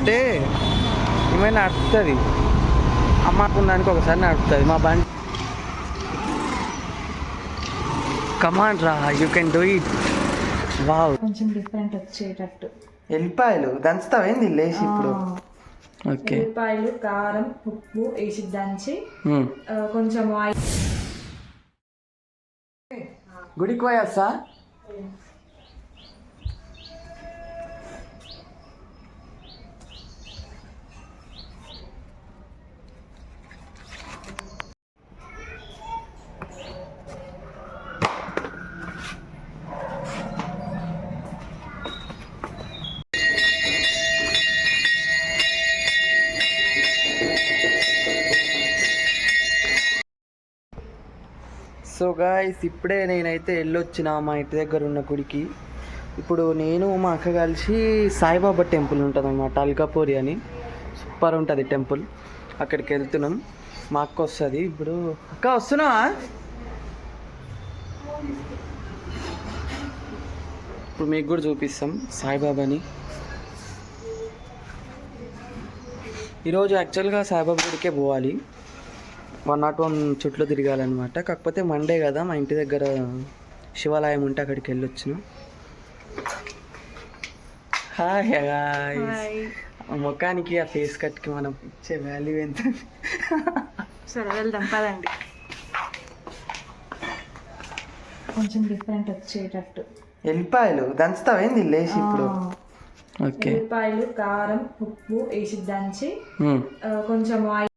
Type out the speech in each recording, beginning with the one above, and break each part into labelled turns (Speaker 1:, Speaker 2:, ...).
Speaker 1: అంటే ఏమైనా నడుస్తుంది, అమ్మకున్నానికి ఒకసారి నడుస్తుంది మా బండి. కమాండ్ రా, you can do it. Wow,
Speaker 2: కొంచెం డిఫరెంట్ వచ్చేటట్టు.
Speaker 1: ఎల్లిపాయలు దంచుతావేంది లేచి ఇప్పుడు? ఓకే,
Speaker 2: ఎల్లిపాయలు, కారం, ఉప్పు వేసి దంచి కొంచెం ఆయిల్.
Speaker 1: గుడికి పోయొస్తా. సో గాయ్స్, ఇప్పుడే నేనైతే వెళ్ళొచ్చిన మా ఇంటి దగ్గర ఉన్న గుడికి. ఇప్పుడు నేను మా అక్క కలిసి సాయిబాబా టెంపుల్ ఉంటుంది అన్నమాట, అల్కాపూరి అని. సూపర్ ఉంటుంది టెంపుల్, అక్కడికి వెళ్తున్నాం. మా అక్క వస్తుంది ఇప్పుడు. అక్క వస్తున్నావా? ఇప్పుడు మీకు కూడా చూపిస్తాం సాయిబాబాని. ఈరోజు యాక్చువల్గా సాయిబాబా గుడికే పోవాలి, 101 చుట్లు తిరగాలన్నమాట. కాకపోతే మండే కదా, మా ఇంటి దగ్గర శివాలయం ఉంటే అక్కడికి వెళ్ళొచ్చిన. హాయ్ గాయ్స్, ముఖానికి ఆ ఫేస్ కట్కి మనం ఇచ్చే వాల్యూ ఎంత?
Speaker 2: సరే వెళ్దాం పదండి. కొంచెం డిఫరెంట్ వచ్చేటట్టు.
Speaker 1: ఎల్లిపాయలు దంచుతావేంది లేచి ఇప్పుడు? ఓకే,
Speaker 2: ఎల్లిపాయలు, కారం, ఉప్పు వేసి దంచి కొంచెం ఆయిల్.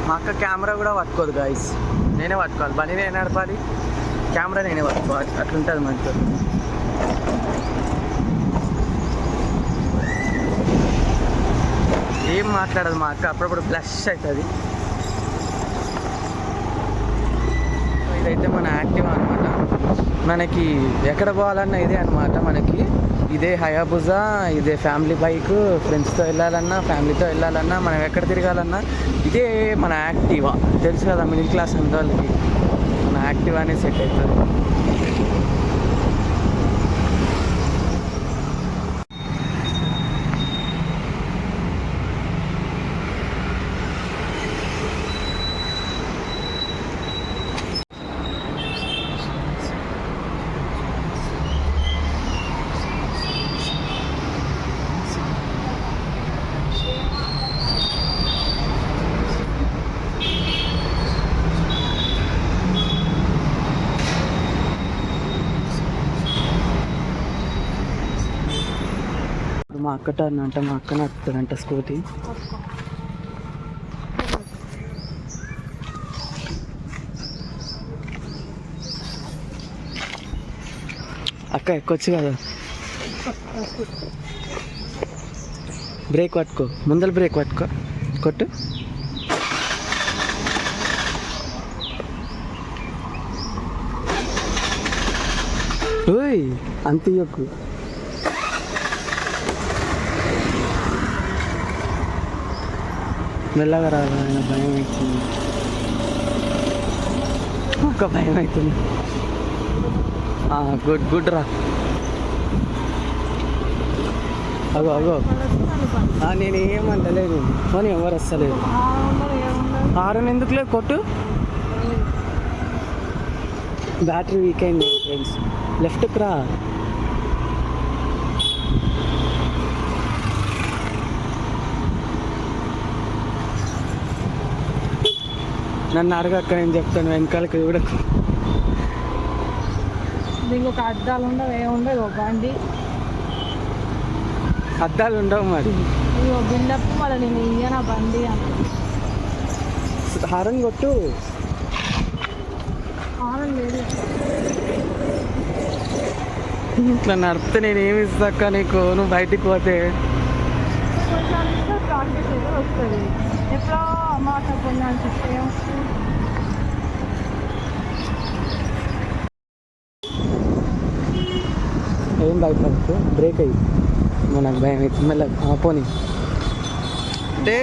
Speaker 1: మా అక్క కెమెరా కూడా పట్టుకోదు గాయస్, నేనే పట్టుకోవాలి. బండి నేనే నడపాలి, కెమెరా నేనే పట్టుకోవాలి. అట్లుంటుంది మంచిగా. ఏం మాట్లాడదు మా అక్క, అప్పుడప్పుడు బ్లష్ అవుతుంది. ఇదైతే మన యాక్టివ్ అనమాట. మనకి ఎక్కడ పోవాలన్నా ఇదే అనమాట. మనకి ఇదే హయాబుజా, ఇదే ఫ్యామిలీ బైక్. ఫ్రెండ్స్తో వెళ్ళాలన్నా, ఫ్యామిలీతో వెళ్ళాలన్నా, మనం ఎక్కడ తిరగాలన్నా ఇదే మన యాక్టివా. తెలుసు కదా మిడిల్ క్లాస్ అంత వాళ్ళకి, మన యాక్టివానే సెట్ అవుతుంది. మా అక్క టర్న్ అంట, మా అక్క నడుపుతుందంట స్కూటీ. అక్క ఎక్కొచ్చు కదా, బ్రేక్ పట్టుకో, ముందర బ్రేక్ పట్టుకో, కొట్టు. ఓయ్ అంత ఇయ్యకు. మెల్లగా రాదు, ఆయన భయం అవుతుంది, ఒక భయం అవుతుంది. గుడ్ గుడ్ రా. అగో అగో, నేను ఏమంటలేదు, కానీ ఎవరు వస్తలేదు. హారన్ ఎందుకు లేదు, కొట్టు. బ్యాటరీ వీక్ అయింది ఫ్రెండ్స్, లెఫ్ట్కి రా. నన్ను అడగక్క, నేను చెప్తాను. వెనకాలకి కూడా
Speaker 2: ఇంకొక అద్దాలు ఉండవు, ఏముండవు బండి.
Speaker 1: అద్దాలు ఉండవు మరి.
Speaker 2: బిల్డప్ మళ్ళీ నేను ఇయ్యనా బండి అని.
Speaker 1: హారన్ కొట్టు.
Speaker 2: హారన్ లేదు.
Speaker 1: ఇట్లా నడిపితే నేను ఏమి ఇస్తాక నీకు, నువ్వు బయటికి పోతే.
Speaker 2: ప్రాక్టీస్ అయితే వస్తుంది. ఎప్పుడో మాట పొందాల్సి
Speaker 1: ఏం భయపడదు, బ్రేక్ అయ్యి. నాకు భయం అవుతుంది మళ్ళీ. పోనీ అంటే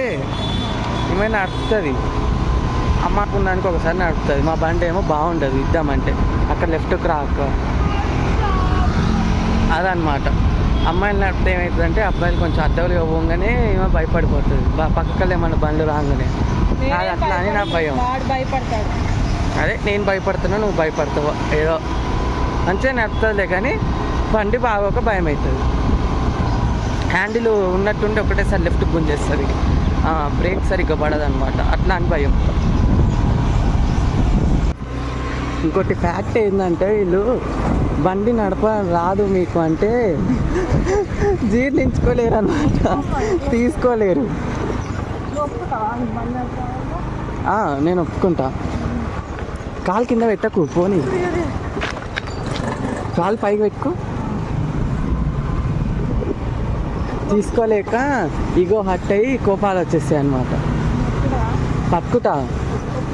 Speaker 1: ఏమైనా నడుస్తుంది, అమ్మకున్నానికి ఒకసారి నడుస్తుంది. మా బండి ఏమో బాగుండదు, ఇద్దామంటే అక్కడ లెఫ్ట్కి రాక అదనమాట. అమ్మాయిలు నడిపితే ఏమవుతుందంటే అబ్బాయిలు కొంచెం అద్దవులుగా పోగానే ఏమో భయపడిపోతుంది పక్కకల్లో ఏమన్నా బండ్లు రాగానే అది అట్లా అని నా భయం.
Speaker 2: భయపడతాడు.
Speaker 1: అదే నేను భయపడుతున్నా, నువ్వు భయపడతావు, ఏదో మంచిగా నడుపుతుందిలే కానీ బండి బాగోక భయం అవుతుంది. హ్యాండిల్ ఉన్నట్టుండి ఒకటేసారి లెఫ్ట్ గుంజేస్తుంది, బ్రేక్ సరిగ్గా పడదు అనమాట, అట్లా అని భయం. ఇంకోటి ఫ్యాక్ట్ ఏంటంటే వీళ్ళు బండి నడప రాదు మీకు అంటే జీర్ణించుకోలేరు అనమాట, తీసుకోలేరు. నేను ఒప్పుకుంటా. కాలు కింద పెట్టకు, పోనీ కాలు పైకి పెట్టుకో. తీసుకోలేక ఇగో హట్ అయ్యి కోపాలు వచ్చేస్తాయి అన్నమాట. పట్టుకుంటా,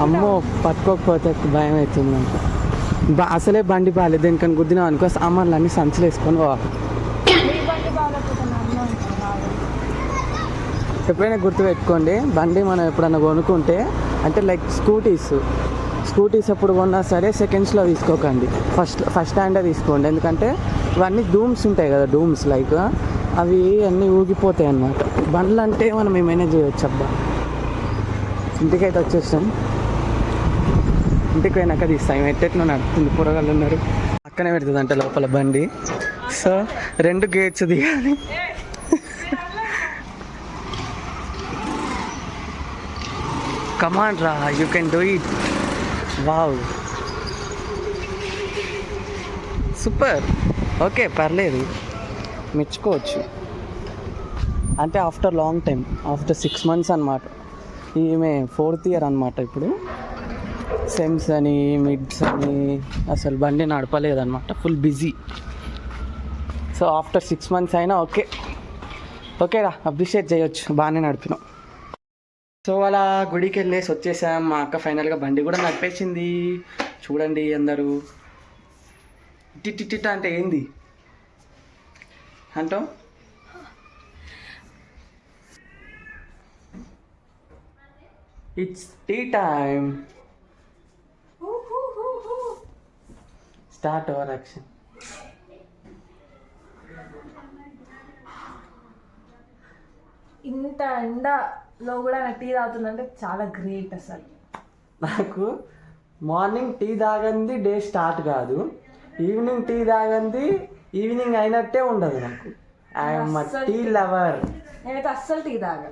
Speaker 1: అమ్మో పట్టుకోకపోతే భయం అవుతుంది నాకు. అసలే బండి బాగాలేదు, దేనికని గుద్దినా అనుకో సామాన్లు అన్నీ సంచులు వేసుకొని పోవాలి. ఎప్పుడైనా గుర్తుపెట్టుకోండి, బండి మనం ఎప్పుడైనా కొనుక్కుంటే అంటే లైక్ స్కూటీస్ ఎప్పుడు కొన్నా సరే సెకండ్స్లో తీసుకోకండి, ఫస్ట్ హ్యాండే తీసుకోండి. ఎందుకంటే ఇవన్నీ డూమ్స్ ఉంటాయి కదా, డూమ్స్ లైక్ అవి అన్నీ ఊగిపోతాయి అన్నమాట. బండ్లు అంటే మనం ఏమైనా చేయొచ్చు. అబ్బా ఇంటికైతే వచ్చేస్తాం, ఇంటికి పోయినాక తీస్తాం. ఎట్టెట్లో నడుపుతుంది, కూరగాయలు ఉన్నారు పక్కనే పెడుతుంది అంటే లోపల బండి. సో 2 గేట్స్ దిగాలి. కమాన్ రా, you can do it. Wow, super. Okay, పర్లేదు, మెచ్చుకోవచ్చు. అంటే after long time, after 6 months అనమాట. ఈమె 4th year అనమాట ఇప్పుడు. సెమ్స్ అని మిడ్స్ అని అసలు బండి నడపలేదన్నమాట, full busy. So after 6 months అయినా ఓకేరా, అప్రిషియేట్ చేయొచ్చు, బాగానే నడిపినాం. సో అలా గుడికి వెళ్ళేసి వచ్చేసాం. మా అక్క ఫైనల్గా బండి కూడా నడిపేసింది. చూడండి అందరూ. టిటిట అంటే ఏంది అంటో? It's tea time. Start our action.
Speaker 2: ఇంత ఎండలో కూడా టీ తాగుతుందంటే చాలా గ్రేట్ అసలు.
Speaker 1: నాకు మార్నింగ్ టీ తాగంది డే స్టార్ట్ కాదు, ఈవినింగ్ టీ తాగంది ఈవినింగ్ అయినట్టే ఉండదు నాకు. I'm tea lover.
Speaker 2: నేనైతే అస్సలు టీ తాగా.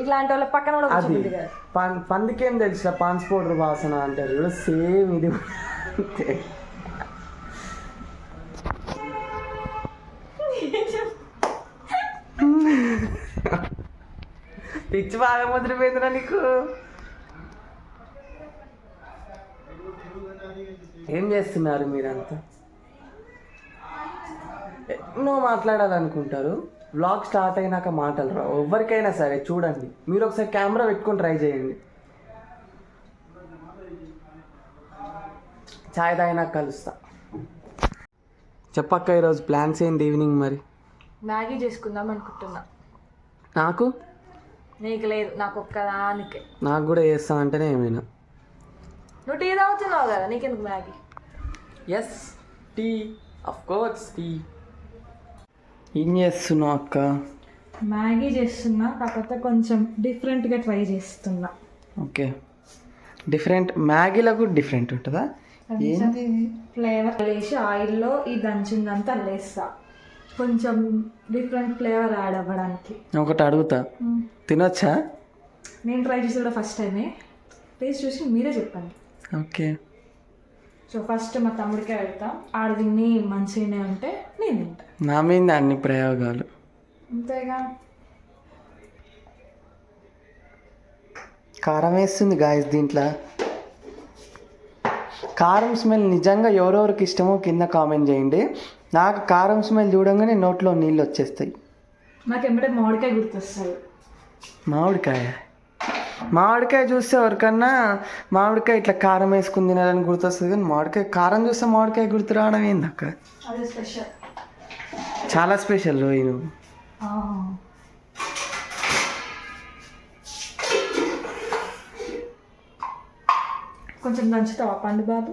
Speaker 2: ఇట్లాంటి వాళ్ళ పక్కన కూడా
Speaker 1: అది పందికేం తెలుసా పాన్స్ పౌడర్ వాసన అంటారు కూడా, సేమ్ ఇది అంతే. పిచ్చి బాగా ముద్రపోయిందిరా నీకు. ఏం చేస్తున్నారు మీరంతా? ఎన్నో మాట్లాడాలనుకుంటారు, వ్లాగ్ స్టార్ట్ అయినాక మాటలు రావు ఎవరికైనా సరే. చూడండి, మీరు ఒకసారి కెమెరా పెట్టుకొని ట్రై చేయండి. చాయ్ తాగినాక కలుస్తా. చెప్పక్క, ఈరోజు ప్లాన్స్ ఏంటి ఈవినింగ్? మరి
Speaker 2: మ్యాగీ చేసుకుందాం అనుకుంటున్నా.
Speaker 1: నాకు
Speaker 2: నీకు లేదు, నాకు ఒక్కదానికే.
Speaker 1: నాకు కూడా చేస్తా అంటేనే ఏమైనా.
Speaker 2: నువ్వు టీ తాగుతున్నావు కదా, నీకెందుకు Maggi?
Speaker 1: Yes, tea, of course tea. ఏం చేస్తున్నావు అక్క?
Speaker 2: మ్యాగీ చేస్తున్నా, కాకపోతే కొంచెం డిఫరెంట్గా ట్రై చేస్తున్నా.
Speaker 1: Okay, different. మ్యాగీలకు డిఫరెంట్ ఉంటుందా? ఏంటి
Speaker 2: ఫ్లేవర్ వేసి ఆయిల్లో ఈ దంచిందంతా వేస్తా, కొంచెం డిఫరెంట్ ఫ్లేవర్ యాడ్ అవ్వడానికి.
Speaker 1: ఒకటి అడుగుతా, తినొచ్చా?
Speaker 2: నేను ట్రై చేసి కూడా ఫస్ట్ టైమే, టేస్ట్ చూసి మీరే చెప్పండి.
Speaker 1: ఓకే.
Speaker 2: సో ఫస్ట్ మా తమ్ముడికే వెళ్తా, ఆడ తిని మంచిగానే ఉంటే నేను తింటా.
Speaker 1: నా మీద అన్ని ప్రయోగాలు.
Speaker 2: అంతేగా.
Speaker 1: కారం వేస్తుంది గాయస్ దీంట్లో. కారం స్మెల్ నిజంగా ఎవరెవరికి ఇష్టమో కింద కామెంట్ చేయండి. నాకు కారం స్మెల్ చూడంగానే నోట్లో నీళ్ళు వచ్చేస్తాయి.
Speaker 2: నాకు ఎంబడే మామిడికాయ గుర్తొస్తుంది.
Speaker 1: మామిడికాయ చూస్తే ఎవరికన్నా మామిడికాయ ఇట్లా కారం వేసుకుని తినాలని గుర్తొస్తుంది, కానీ మామిడికాయ కారం చూస్తే మామిడికాయ గుర్తు రావడం ఏంది అక్క?
Speaker 2: అది స్పెషల్,
Speaker 1: చాలా స్పెషల్ రోజు. నువ్వు
Speaker 2: కొంచెం దంచుతావా పండు బాబు?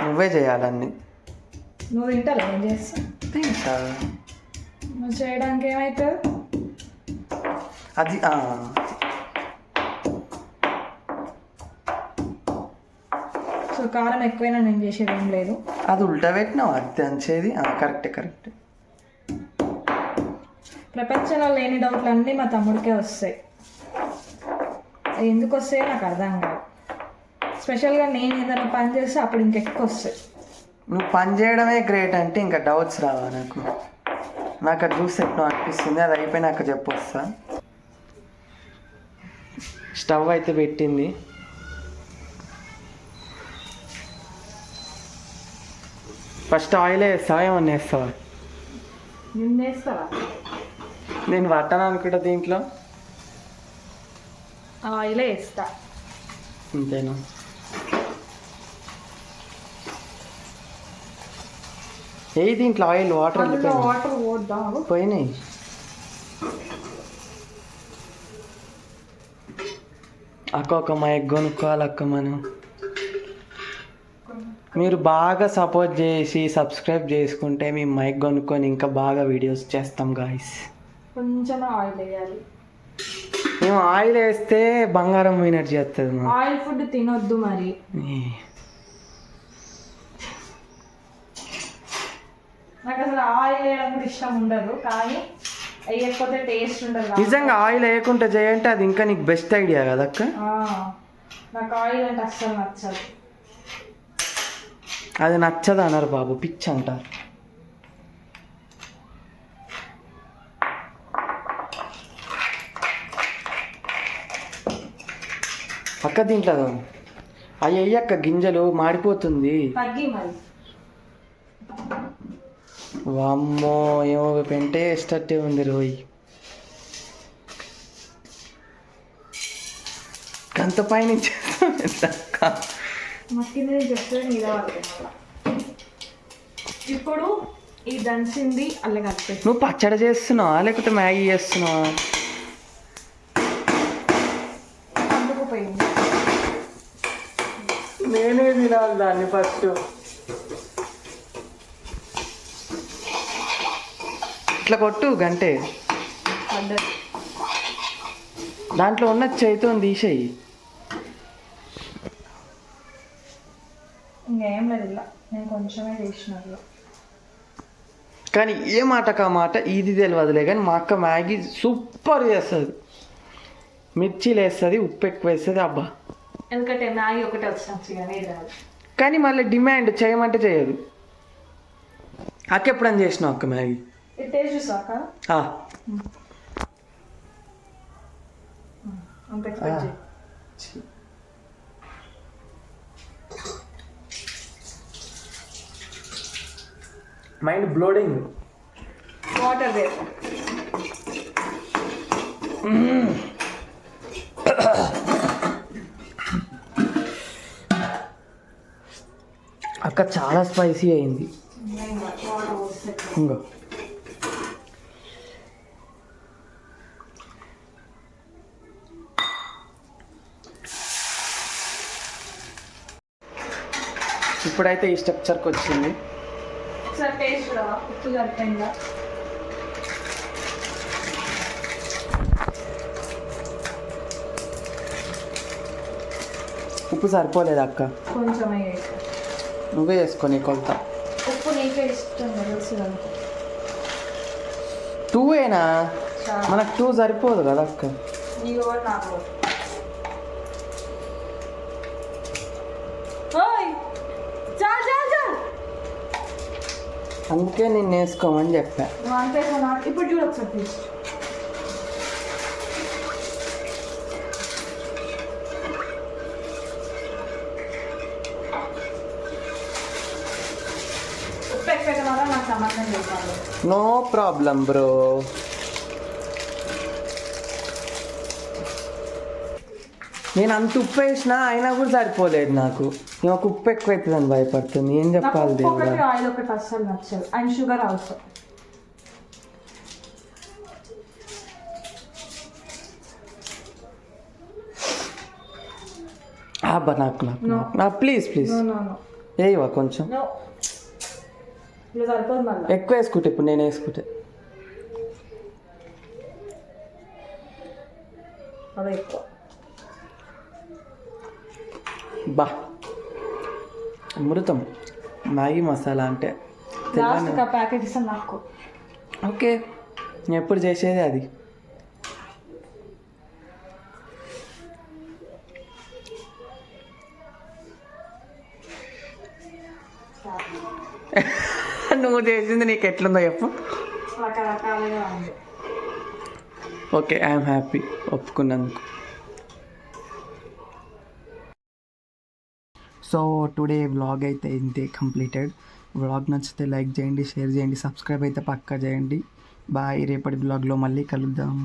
Speaker 1: నువ్వే చేయాలన్నీ.
Speaker 2: నువ్వు తింటారా ఏం చేస్తా
Speaker 1: తింటా.
Speaker 2: నువ్వు చేయడానికి ఏమవుతుంది?
Speaker 1: అది
Speaker 2: సో కారం ఎక్కువైనా నేను చేసేది ఏం లేదు.
Speaker 1: అది ఉల్టా పెట్టినావు, అది దంచేది. కరెక్ట్.
Speaker 2: ప్రపంచంలో లేని డౌట్లు అన్నీ మా తమ్ముడికే వస్తాయి. అవి ఎందుకు వస్తాయో నాకు అర్థం కాదు. స్పెషల్గా నేను ఏదైనా పని చేస్తే అప్పుడు ఇంకెక్కువ వస్తాయి.
Speaker 1: నువ్వు పని చేయడమే గ్రేట్ అంటే ఇంకా డౌట్స్ రావా నాకు అది చూస్తే ఎట్లా అనిపిస్తుంది. అది అయిపోయినాక చెప్పొస్తా. స్టవ్ అయితే పెట్టింది. ఫస్ట్ ఆయిల్ వేస్తావా ఏమన్నా వేస్తావా?
Speaker 2: నేను వేస్తావా?
Speaker 1: నేను పట్టాను అనుకుంటా దీంట్లో.
Speaker 2: ఆయిలే వేస్తా.
Speaker 1: అంతేనా? ఏ దీంట్లో ఆయిల్ వాటర్
Speaker 2: వాటర్ పోద్దాం.
Speaker 1: పోయినాయి. అక్క ఒక మైక్ కొనుక్కోవాలి అక్క. మనం మీరు బాగా సపోర్ట్ చేసి సబ్స్క్రైబ్ చేసుకుంటే మేము మైక్ కొనుక్కొని ఇంకా బాగా వీడియోస్ చేస్తాం గాయస్.
Speaker 2: కొంచెం ఆయిల్ వేయాలి.
Speaker 1: మేము ఆయిల్ వేస్తే బంగారం పోయినట్టు చేస్తుంది.
Speaker 2: ఆయిల్ ఫుడ్ తినొద్దు మరి. నాకు అసలు ఆయిల్ వేయడం కూడా ఇష్టం ఉండదు, కానీ వేయకపోతే టేస్ట్ ఉండదు.
Speaker 1: నిజంగా ఆయిల్ వేయకుండా చేయంటే అది ఇంకా నీకు బెస్ట్ ఐడియా కదా అక్క.
Speaker 2: నాకు ఆయిల్ అంటే అస్సలు నచ్చదు.
Speaker 1: అది నచ్చదు అన్నారు బాబు, పిచ్చి అంటారు. అక్క దీంట్లో అవి అయ్యక్క గింజలు మాడిపోతుంది. వామ్మో ఏమో పెంటే ఇష్టట్టే ఉంది రోయ్. గంత పైనుంచి
Speaker 2: ఇప్పుడు ఈ దంచింది అల్ల కలిపి.
Speaker 1: నువ్వు పచ్చడి చేస్తున్నావా లేకపోతే మ్యాగీ చేస్తున్నావా?
Speaker 2: అందుకుపోయింది.
Speaker 1: నేనే తినాలి దాన్ని ఫస్ట్. ఇట్లా కొట్టు గంటే. దాంట్లో ఉన్న చేతితో తీసేయి.
Speaker 2: ఇంకేం లేదు, ఇలా నేను కొంచెమే చేసినట్లు.
Speaker 1: కానీ ఏ మాటకు ఆ మాట ఇది తెలియదులే. కానీ మా అక్క మ్యాగీ సూపర్ చేస్తుంది. మిర్చీలు వేస్తుంది, ఉప్పు ఎక్కువ వేస్తుంది. అబ్బా,
Speaker 2: ఎందుకంటే మ్యాగీ ఒకటే వచ్చిన రాదు.
Speaker 1: కానీ మళ్ళీ డిమాండ్ చేయమంటే చేయదు. అక్క ఎప్పుడని చేసినావు అక్క మ్యాగీ?
Speaker 2: టేస్ట్ చూసాక
Speaker 1: మైండ్ బ్లోడింగ్.
Speaker 2: వాటర్ వేరు.
Speaker 1: అక్క చాలా స్పైసీ అయింది. ఇంకో ఇప్పుడైతే ఈ స్ట్రక్చర్కి వచ్చింది.
Speaker 2: టేస్ట్ ఉప్పు సరిపోయిందా?
Speaker 1: ఉప్పు సరిపోలేదు అక్క,
Speaker 2: కొంచెం
Speaker 1: నువ్వే వేసుకొని కొలత.
Speaker 2: ఉప్పు నీకే ఇష్టం తెలుసు.
Speaker 1: 2ఏనా? మనకు 2 సరిపోదు కదా అక్క.
Speaker 2: నాకు
Speaker 1: అందుకే నేను వేసుకోమని చెప్పా.
Speaker 2: ఇప్పుడు చూడ ఒకసారి టేస్ట్. ఉప్పు ఎక్కువ నాకు సంబంధం లేదు.
Speaker 1: No problem bro. నేను అంత ఉప్పు వేసినా అయినా కూడా సరిపోలేదు నాకు. ఒక ఉప్పు ఎక్కువ అవుతుందని భయపడుతుంది. ఏం చెప్పాలి దేవుడా.
Speaker 2: ఆయిల్ ఒకటి అస్సలు నచ్చదు, అండ్ షుగర్ ఆల్సో.
Speaker 1: అబ్బా నాకు ప్లీజ్ ఏవా కొంచెం.
Speaker 2: ఇలా సరిపోదు మళ్ళీ.
Speaker 1: ఎక్కువ వేసుకుంటే ఇప్పుడు నేను వేసుకుంటే
Speaker 2: అదే ఎక్కువ.
Speaker 1: బా అమృతం మ్యాగీ మసాలా అంటే
Speaker 2: లాస్ట్ ప్యాకెట్ ఇస్తాను నాకు.
Speaker 1: ఓకే నేను ఎప్పుడు చేసేది అది. నువ్వు చేసింది నీకు ఎట్లుందో చెప్పు.
Speaker 2: రకరకాలుగా ఉంది.
Speaker 1: ఓకే ఐఎమ్ హ్యాపీ ఒప్పుకున్నందుకు. సో టుడే వ్లాగ్ అయితే ఇంతే కంప్లీటెడ్. వ్లాగ్ నచ్చితే లైక్ చేయండి, షేర్ చేయండి, సబ్స్క్రైబ్ అయితే పక్కా చేయండి. బాయ్, రేపటి వ్లాగ్లో మళ్ళీ కలుద్దాం.